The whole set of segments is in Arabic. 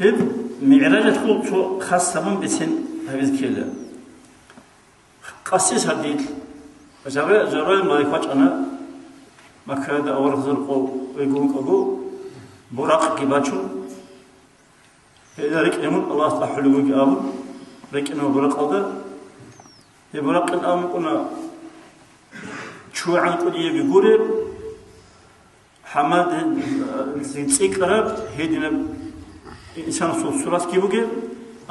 هب معراج تقول شو خاصة من بسن هذا كله قصيص هديل جرى ما يخرج أنا ما كاد أورق زرقو ويقوم أبو براق كباتشون إذا ركنهم الله تعالى حلوك أبو ركنهم براق هذا براق الأم كنا شو عن كل يبيقول حماد سيكرب هيدنا إنسان صورات كي بوجي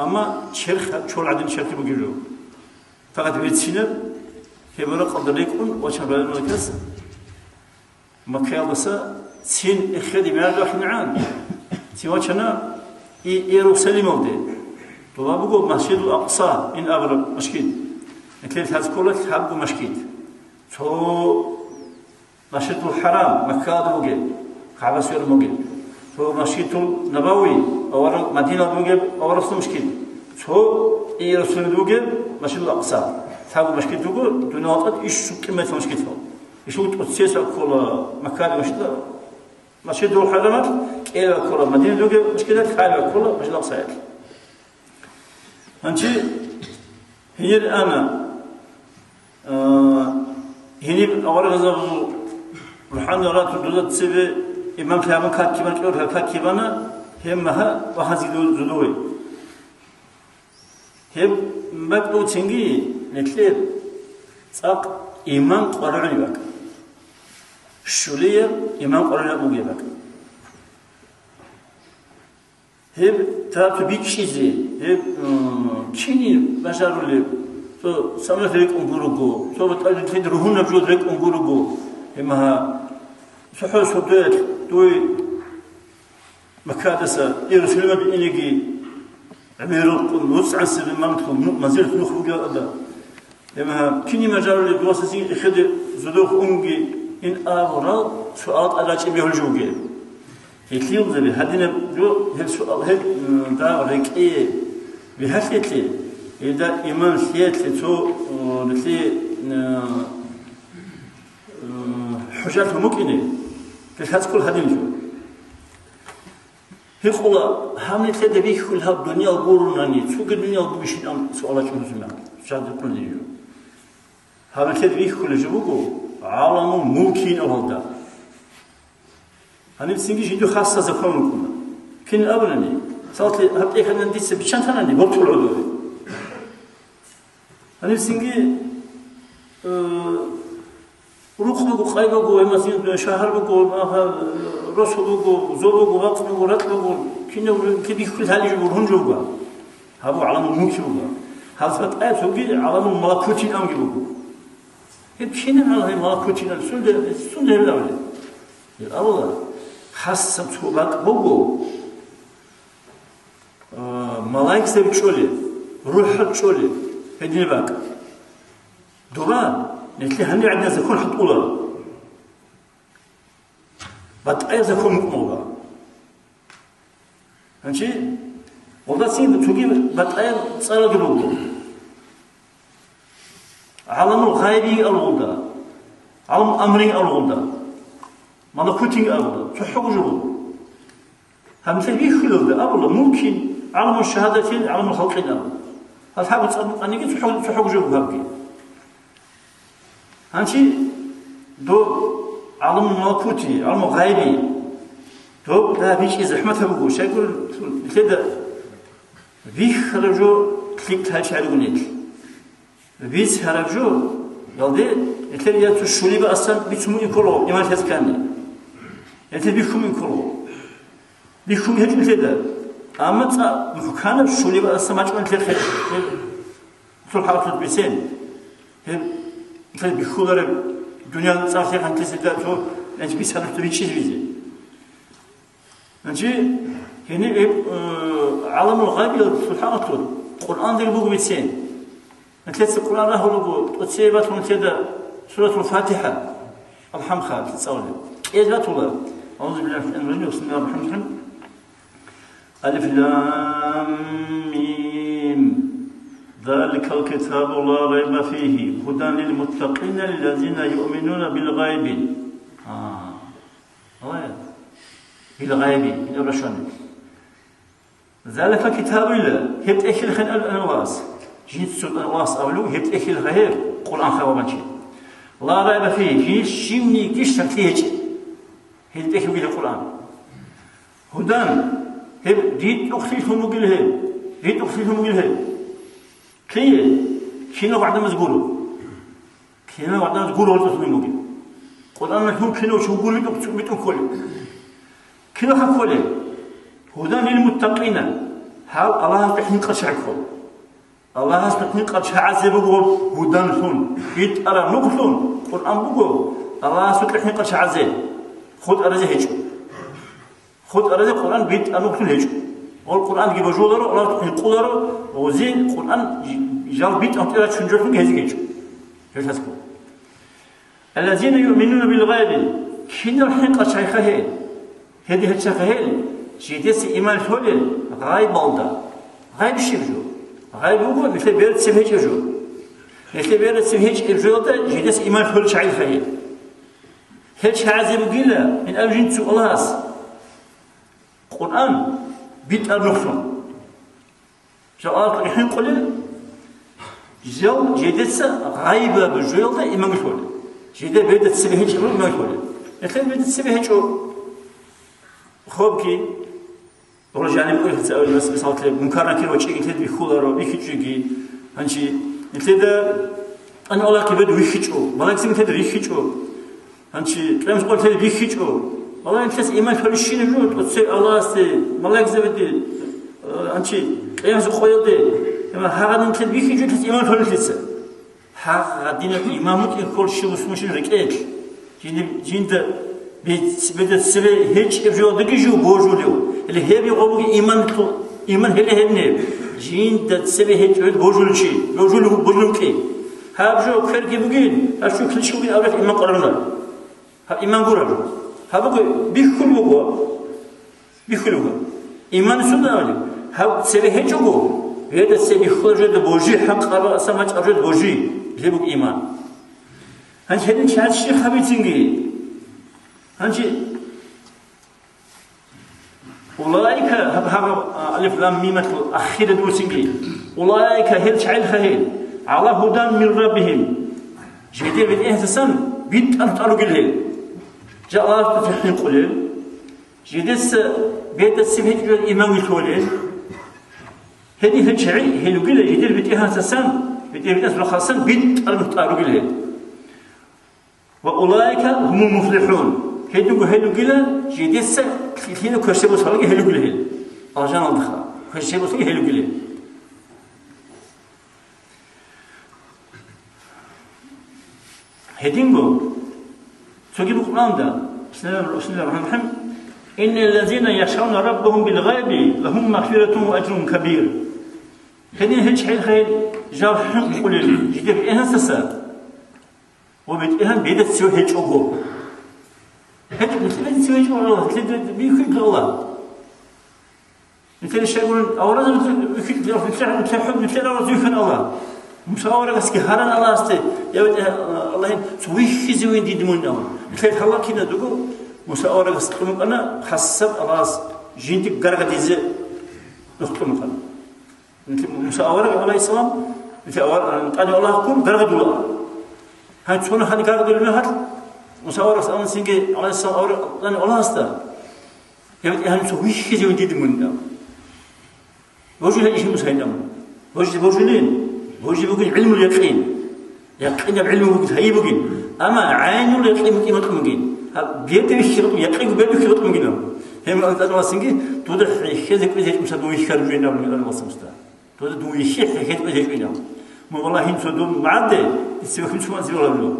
أما شرخ شول عدين شرخ بوجي له فقط بيتسينا في برا قدر يكون وشباب المركز مكيال بس سين إخدي ماله حنعان سوى يروسلم ودي طلاب بقول مسجد الأقصى إن أغلب مشكيد نكلت هذا كله حبوا مشكيد شو مسجد الحرام مكة بوجي كعبة سير بوجي شو مسجد النبوي أو مدينة بوجي أو رسول مشكيد شو يروسلم بوجي مسجد الأقصى ثابو مشكيد بوجي دونات إيش كلمة مشكيد فيه إيش هو تأسيس كل مكة مسجد الحرام إلى كل مدينة بوجي مشكيدات خالي كل مسجد الأقصى أنتي هي الآن هني أول غزة روحان رات دولت سبب إمام كلام كاتبان كيور كاتبانا هم مها وهذه دولوي هم مبدو تنجي نتلي ساق إمام قرآن يباك شولية إمام قرآن أبوه يباك هم ترى بيكشيزي هم كيني بشارولي تو سامع ذلك أمبورغو تو بتقول تريد روحنا بجود ذلك أمبورغو هما سحور سودات توي مكادسة يرسل ما بينيجي عميرو نص عن سبب مامتكم مازال نخرج هذا هما كني مجال اللي بواسطين إخد زدوخ أنجي إن أورا سؤال على شيء بيهجوجي هيكليو ذبي هدينا جو هل سؤال هل دا ركية بهالشيء إذا إمام سيات لتو لتي حجات ممكنة كهذا كل هذه الجو هي خلا هم نتلقى بيه كل هذا الدنيا وقولوناني سوق الدنيا وبيشين أم سؤالات مهمة شاد كل الجو هم نتلقى بيه كل جوجو عالم ممكن أولدا هني بسنجي جدو خاصة زكونكم كن أولاني صارت لي هبتي خلنا نديس بشان ثاني وقت العدوي هني بسنجي روح بقول خايف بقول مثلا شهر بقول رأس بقول زور بقول وقت بقول رات بقول كنا كبي كل هذه جبور هم جوجا هذا عالم الملك جوجا هذا بس أي سوقي عالم الملكوتين أم جوجا كنا على الملكوتين السنة الأولى الأول حسب سوبك بقول ملاك سبتشولي روح تشولي هدي باك دورا نتلي هني عندنا زكون حط أولا بعد أي زكون مقمولا هنشي والله سين تجيب بعد أي صار جلوده عالم الغيبي الغدا عالم أمري الغدا ملكوتي الغدا تحق جلوده هم تبي خلود أولا ممكن عالم الشهادتين عالم الخلقين أولا هذا حاجة أنا قلت تحق جلوده هبكي هنشي دو عالم ملكوتي عالم غيبي دو لا بيش زحمة بقول شيء يقول كده بيخرجوا كليك هالش على بيس خرجوا يالدي يتلي ياتو الشولي بأصلا بيسمو يكلو إيمان هزكاني يتلي بيكم يكلو بيكم هيك كده أما تا مكانه الشولي بأصلا ما تقول تلي كل حاجة بيسين مثلا بيخولر الدنيا صار فيها عن تسديد شو أنت بيسهل تبيشي بيزي أنت هنا عالم الغيب سبحان الله القرآن ذي بوق بيتسين مثل القرآن له بوق تسيبات ونتدا سورة الفاتحة الحمد خالد تصور إيه ذات الله أعوذ بالله من الشيطان الرجيم بسم الله الرحمن الرحيم ألف لام ميم ذلك الكتاب لا ريب فيه هدى للمتقين الذين يؤمنون بالغيب بالغيب إلى رشان ذلك كتاب الله هبت أكل خن الأنواس جيت سود الأنواس أولو هبت أكل خير قرآن خوابنشي لا ريب فيه جيت شيمني كيش تكتيج هبت أكل بيه القرآن هدان هب ديت أختيهم مقله ديت أختيهم مقله كينو بعد ما تقولوا كينو بعد ما تقولوا ولا تسمعوا مقل قرآن نحن كينو شو يقولوا متو كل كينو حكولي هدى للمتقين هاو الله تحني قشعكم الله تحني قشع عذابكم هدى نحن يتأرى نقلون قرآن بقول الله تحني قشع عذاب خد أرزه هيجو خد أرزه قرآن بيت أنقلون هيجو والقرآن يجيب جولره الله تحني قدره وزين قرآن جال بيت أنقلون شنجرهم هيجو هيجو الذين يؤمنون بالغيب كنا الحين قشع خهيل هذه الشخهيل جديس إيمان شولين غايب بالدا غايب شيفجو غايب هو مثل بيرد سمهج جو مثل بيرد سمهج الجودة جديس إيمان شول شعيل خير هل شعزي بقيلة من أجل سوء الله قرآن بيت النخصون جاءت الحين قليل جل جديس غايب بالجودة إيمان شول جديس بيرد سمهج إيمان شول مثل بيرد سمهج خوبكي رجعني بقول هتسأل بس مثلا مكرر كده وشيء كده بيخولره بيخشجي هنشي كده أنا الله كده بيخشجو ملاك زين كده بيخشجو هنشي كلام سقول كده بيخشجو والله أنت إيمان فلوشين الجود وتصير الله است ملاك زبدي هنشي كلام سقول ده لما هذا أنت بيخشجو كده إيمان فلوشين هذا دين الإيمان ممكن كل شيء وسمشين ركيك جند بدأ السبب هيج إبجوا دقيجوا بوجوليو اللي هي بيقولوا إيمان هلا هبني جين ده السبب هيج بوجول شيء بوجول كي هابجوا كفر كي بقين هشوا كل شيء بين أولاد إيمان قررنا هاب إيمان قرر هابقول بيخلوه إيمان سنة أولي هاب السبب هيجوا هذا السبب خرج ده بوجي حق الله سمعت أرجع بوجي اللي بقول إيمان هنشهد شهاد الشيخ خبيثينجي هنجي أولئك هذا ألف لام ميم الأخيرة دوسينجي أولئك هل شعيل خهيل على هدى من ربهم جدير من إحسان بيت أن تأرجله جاء الله تفهم قليل جديس بيت السبهج الإمام الكولين هذه هل شعيل هل قليل جدير بيت إحسان بيت أسر خاصا بيت أن تأرجله وأولئك هم المفلحون هيدو قيلا جديس كثير كرسيبو صارك هيلو قيلا أرجان الدخل كرسيبو صارك هيلو قيلا هيدينغو سوكي القرآن ده بسم الله الرحمن الرحيم إن الذين يخشون ربهم بالغيب لهم مغفرة وأجر كبير هيدين هيج حيل خير جاو حق قليل جديد إيهان سسا وبيت بيدت سوى هيج أبو هيج مثل سوى هيج الله مثل بيكون الله مثل الشيء يقولون أوراد مثل حب مثل أوراد يكون الله مساورة بس كهران الله است يا الله سويه زوين دي دمون الله مثل الله كنا دقو مساورة بس كم أنا حسب الله جينتك قرقة ديزة نختم قلنا مثل مساورة عليه السلام مثل قال الله كم قرقة دولا هاي شلون هني قرقة دولا هاد مساورة سألنا سينجي عليه السلام أور لأن الله است يا هم سويه زوين دي دمون الله وجه إيش مساينا وجهين وجه بقول علم اليقين يقين بعلم بقول هاي بقول أما عين اليقين ممكن ما تمكن بيده يشرب يقين بيده يشرب ممكن هم أنت أنا سنجي تودر حيث كذا مش هدوي يخرج بيننا من الوصف مستع تودر دوي يشيح حيث كذا بيننا ما والله هين تودر معدة يسوي كل شيء ما زي ولا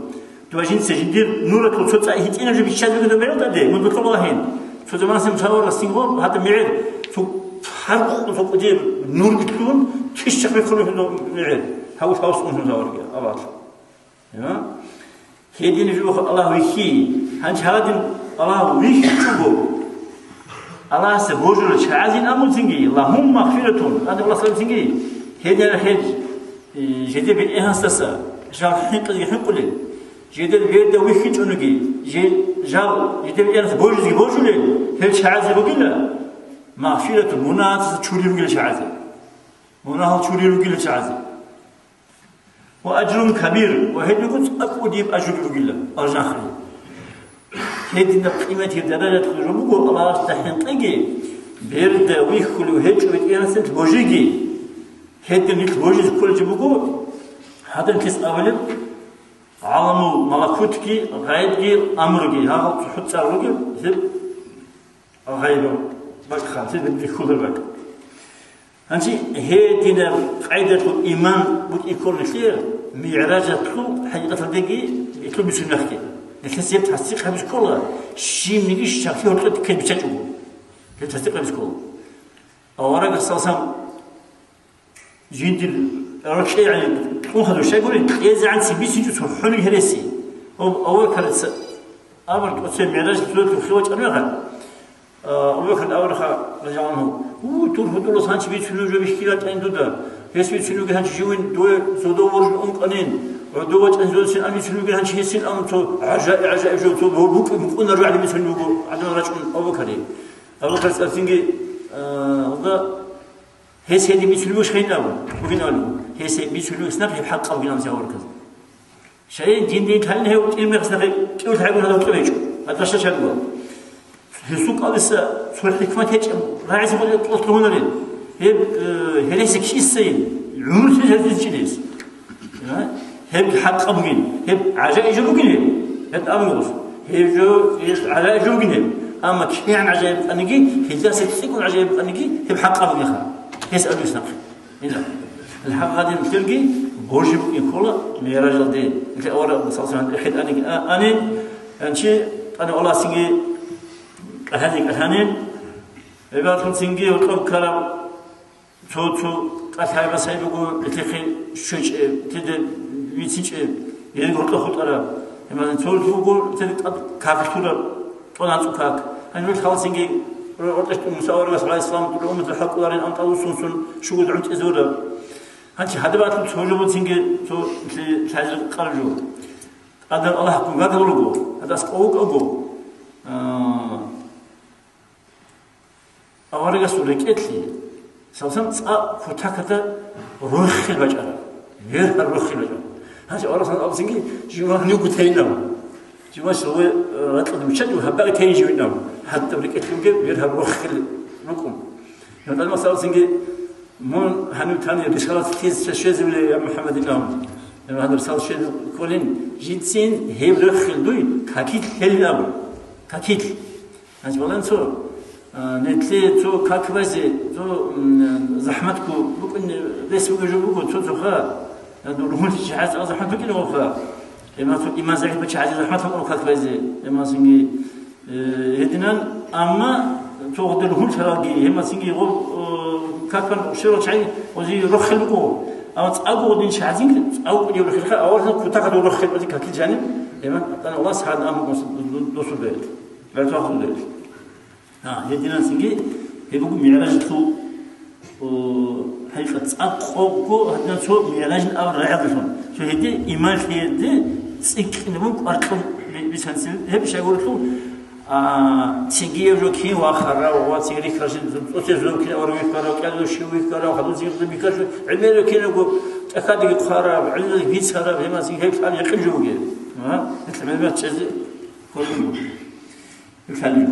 تواجين سجندير نورك لو تطلع هيك أنا جبت شاد بقول بيننا ده من بكرة والله هين تودر ما نسمع شاور السنغور هذا معير حرق فوق جيب نور بتكون تشتغل بيخلوه إنه معير هاوش أنهم زورك أباط تمام هيدين يجوا الله ويخي هنش هادين الله ويخي شوفوا الله سبوجل شعازين أمور تنجي اللهم مغفرتهم هذا الله سلام تنجي هيدين الحج جديد بالإهان سسا جاب حين قليل جديد بيد ويخي تونجي جاب جديد بالإهان سبوجل هل شعازي بقيلا مغفرة مناس تشوري وقيل شعازي مناها تشوري وقيل شعازي وأجر كبير وهذا يقول أقول يب أجر وقيل أرجع خير هذه قيمة درجة الربوع الله استحين تلاقي برد ويخل وهج ويتيانا سنت بوجيجي هذا نيت بوجيج كل جبوع هذا الكيس أولي عالم ملكوتكي غايبكي أمركي هذا تحط سعركي هب غايبه بق خمسة بدي خضر بق هنشي هذه قاعدة الإيمان بود يكون خير معراجته حقيقة الدقي يطلب بسنخك الكسيب تصديق هذا كله شيء نيجي شخصي هو كيف بتشجعه كيف تصديق هذا كله أوراق الصلصام جيد الرشة يعني تكون هذا الشيء يقول إذا عن سبيس يجوز حلو هرسي أول كانت أول كنت معراج تقول الخوات أنواعها أول كان أول خا رجعانه تور هدول صانش بيت شنو جو بيشكيلات عنده ده يسبيت شنو كان جوين دو صدو ورج قنين ودوت أنزل سن أمي شنو كان شيء أم تو عجائب جو تو بوك ممكن نرجع لي مثل نوجو عدنا رجع أول كذي أول كان سألتني هذا هيس هدي مثل وش خينا وفينا له هيس مثل وش نبي بحق أو بينام زاور كذا شيء دين كان هو إلمي خسنا كيف تعبون هذا كله يجوا هذا شيء شغله السوق لسه سوق الحكمة هيك راعي سبب يطلعون لين هي ليس كشيء سين العمر تجهز الجنس هب حق أبوين هب عجائب جوجين هب أمروس هب جو عجائب جوجين أما كي عن عجائب أنجي هذا ستكون عجائب أنجي هب حق أبوين خا يسأل يسنق هنا الحق هذا مثلجي بوجب يقول لي رجل دي أنت أورا صلصة أحد أنا أنشي أنا الله سيجي هذه الحنين عبارة سنجي وطلب كلام تو قطعي بس يقول لتخي شوش تد ويتش يقول له خطرة لما تقول تقول تد كافر طلع سكاك أنا مش خلاص سنجي رحت مساورة بس على الإسلام تقول أمة الحق وارين أنت وصون شو قد عمت إزورة هنشي هذا بعد تقول سنجي تو تحجر قرجو هذا الله يكون هذا لوجو هذا سقوق أبو أورجع سوري كتلي سوسم فتاكتا روح البجرة غير الروح البجرة هذا أورسان أبزنجي جوا نيوكو تينام جوا سوى رتل مشجع وهبقى تيجي جوينام حتى بريك أتلوجي غير الروح النكم يعني المسألة أبزنجي من هنو تاني رسالة تيز تشيز ولا محمد النام لما هذا رسالة شيء كلين جنسين هي الروح الدوي كاكيت هلنام كاكيت هذا بلان سو نتلي تو كاكبازي تو زحمتكو بكون ليس وجوبكو تو خا دورون جهاز زحمت بكين وخا إما زعيم بتشعج زحمت هم كاكبازي إما سنجي هدنا أما تو دورون شراقي إما سنجي غو كاكبان شرو شعي وزي رخل بكو أما تأقو دين شعزين أو يقول رخل أول كتاك دور رخل وزي كاكيل جانب إما أنا الله سبحانه أمر دوسو بيت لا تأخذ بيت هدينا سنجي هيبقوا معراج تو حقيقة أقوى هدنا شو معراج أو رعاية شو هدي إيمان هدي سك نبوك أركض بسنسل هب شيء يقول شو سنجي يجوا كين وآخرة وسنجي كراشين وتجلو كين أروي كرا وكذا شو يكرا وخذوا سنجي بيكرش علمي كين يقول أكاد يخرا علمي بيت خرا هما سنجي هيك حال يقل جوجي مثل ما تشز كل يوم يخليه